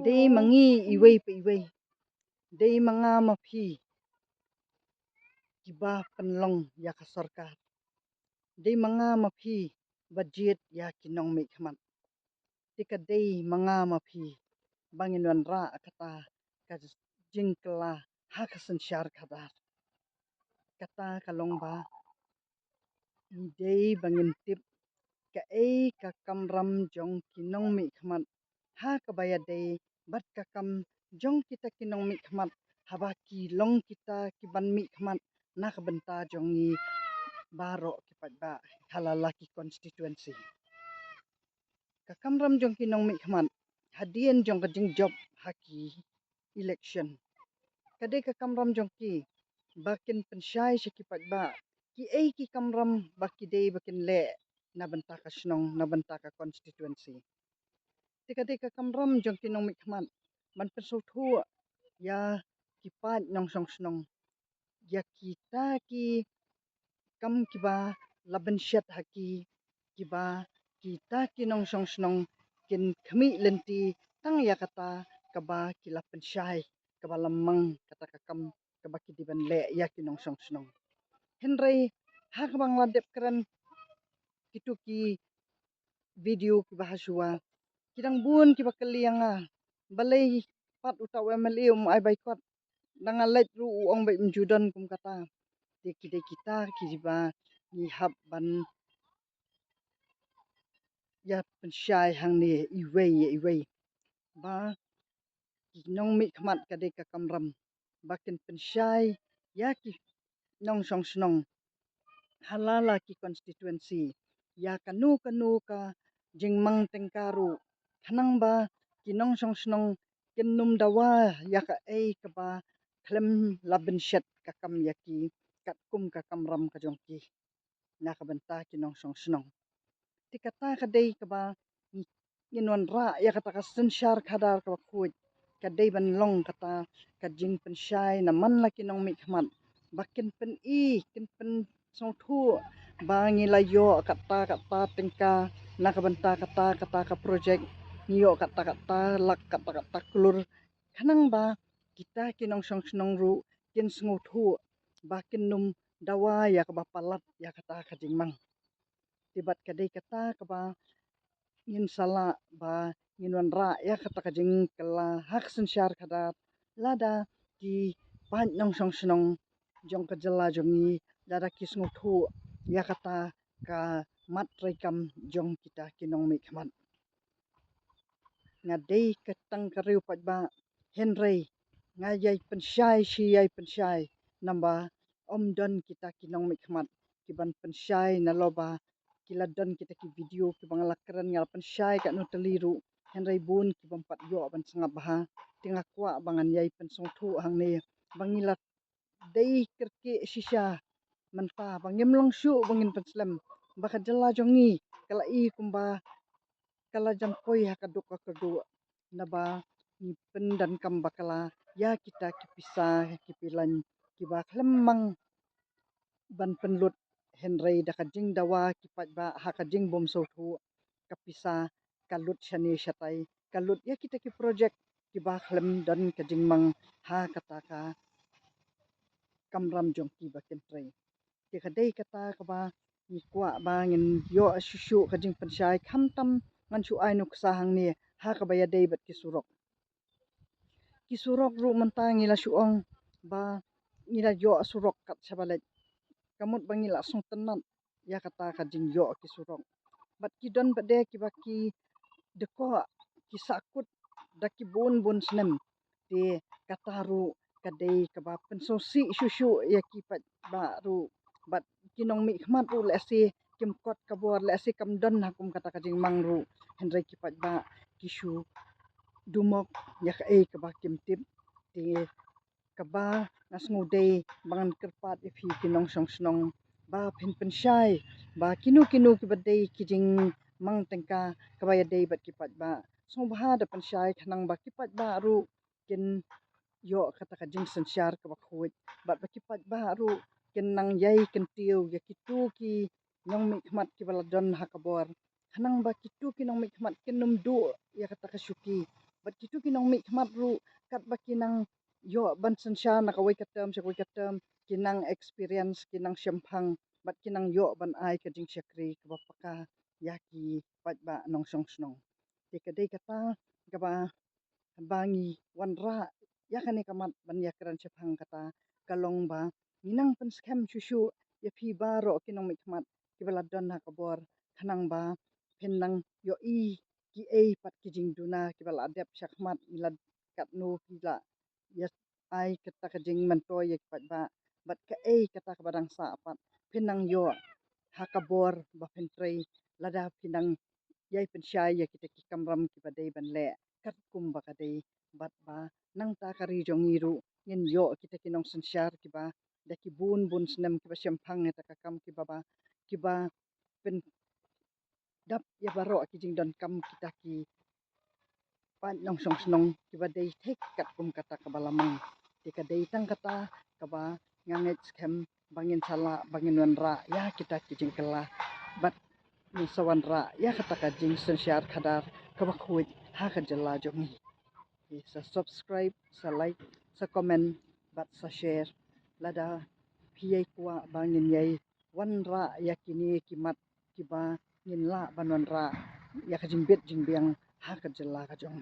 Day mangi iway pa iway. Day mga mapi. Kiba penlong ya ka sarkar. Day mga mapi. Budget ya kinong may kamat. Tika day mga mapi. Bangin wanra kata ka jingkla hakasan syar kadar. Kata kalong ba. Day bangin tip. Ka ka kamram jong kinong may kamat. Ha kabaya day. Bat kakam jong kita kinong mi khmat haba ki long kita ki ban mi khmat nak benta jong ni baro ki ba halala ki constituency kakam ram jong kinong mi khmat hadien jong ka jing job haki election kade kakam ram jong ki bakin pensyai ki ba ki ki kamram baki dei bakin le na benta ka snong na benta ka constituency tika kamram jong kinong mi khmat man pesuthu ya kipat nong song snong ya kita ki kam kiba laban syat haki kiba kita ki nong song snong kin khmi lenti tang ya kata kaba kila pensyai kaba lamang kata kakam kaba ki diban le ya ki nong song snong henry hak bang ladep keren kitu ki video ki bahasua kidang bun ki bakalianga balai pat utaw MLA ai baikot nangalet ru ong bai menjudan kum kata de kita kijiba ni hab ban ya pensyai hang ni iwei ba nong mi khmat kade ka kamram bakin pensyai ya ki nong song snong halala ki constituency ya kanu ka jingmang tengkaru hanang ba ki nong song snong kinum dawa ya ka ka ba klem laben syat kakam yaki kat kum kakam ram ka jongki na ka benta ki nong song snong ti kata ka dei ka ba nginwan ra ya kata ka sensyar kadar ka kuit ka dei ban long kata ka jing pensyai na man la ki nong mi khmat bakin pen kin pen song thu ba ngilayo kata tengka na ka benta kata ka project niyo kata lak kata klur kanang ba kita kinong song snong ru kin sngu thu bakin num dawa ya ka bapalat ya kata ka jingmang tibat kadai kata ka ba ngin sala ba ngin wan ra ya kata ka jing kala hak sensyar kada lada ki pan nong song snong jong ka jala jong ni lada ki sngu thu ya kata ka mat rekam jong kita kinong mi khmat ngadei ketang kariu pat ba henry ngayai pensyai namba om don kita kinong mi khmat kiban pensyai na loba kila don kita ki video ki bangala keren ngal pensyai ka no teliru henry bun ki bampat yo ban sangap ha tinga kwa bangan yai pensong thu hang ne bangila dei kerke sisa menta bangim long shu bangin penslam baka jala jongi kala I kumba kala jampoi hakaduk akadu naba ni pendan kam bakala ya kita kipisa kipilan kiba klemang ban penlut henry dakajing dawa kipat ba hakajing bom sotu kapisa kalut shani shatai kalut ya kita ki project kiba klem dan kajing mang ha kata ka kamram jong ki baken trai ki kadai kata ka ba ni kwa ba ngin yo shushu kajing pensyai khamtam ngan chu ai nuk sahang ni ha ka baya dei bat ki surok ru mentang ngila suong ba ngila yo surok kat sabalet kamut bangila song tenat ya kata ka jing yo ki surok bat ki don bade ki baki deko ki sakut daki bun snem te kataru kadei ka ba pensosi shushu ya ki pat ba ru bat kinong mi khmat ru le si kim kot kabor le si kam don hakum kata ka jing mang ru henry ki pat ba kishu dumok ya ka ba kim tip te kaba nasngu dei bangan kerpat ifi kinong song snong ba pen pensyai ba kinu ki badei kijing mang tengka kabaya dei bat kipat ba so ba da pensyai khanang ba kipat ba ru kin yo kata ka jing sensyar ka bakhuit bat ba kipat ba ru kin nang yai kin tiu ya kitu ki nong mi khmat ki baladon hakabor khanang ba kitu ki nong mi khmat kin num du ya kata ka syuki bat kitu kinong mi khmat ru kat ba kinang yo ban sensya nak awai katem kinang experience kinang syemphang bat kinang yo ban ai ka jing syakri ka ba paka yaki pat ba nong song snong te kadai kata ka ba bangi wan ra yakani kamat ban yakran syemphang kata kalong ba minang pen scam shushu ya phi ba ro kinong mi khmat ki bala don ha kabor khanang ba phenang yo i ki ei pat ki jing duna ki bala adep syakmat milad kat nu pila yes ai kata ka jing manto ye pat ba bat ka ei kata ka badang sa pat phenang yo ha kabor ba phen trei lada phinang yai pen syai ya kita ki kamram ki badai ban le kat kum ba kadai bat ba nang ta kari jong iru ngin yo kita kinong sensyar ki ba da ki bun bun snem ki ba syemphang eta ka kam ki ba pen dap ya baro ki jing don kam kita ki pan nong song snong ki ba dei thek kat kum kata ka balamang ti ka dei tang kata ka ba nganget scam bangin sala bangin wan ra ya kita ki jing kala bat ni sawan ra ya kata ka jing sensyar khadar ka ba khuit ha ka jala jong sa subscribe sa like sa comment bat sa share lada phiyai kwa bangin yai wan ra ya kini kimat kiba ngin la banwan ra ya ka jing bet jing biang ha ka jala ka jong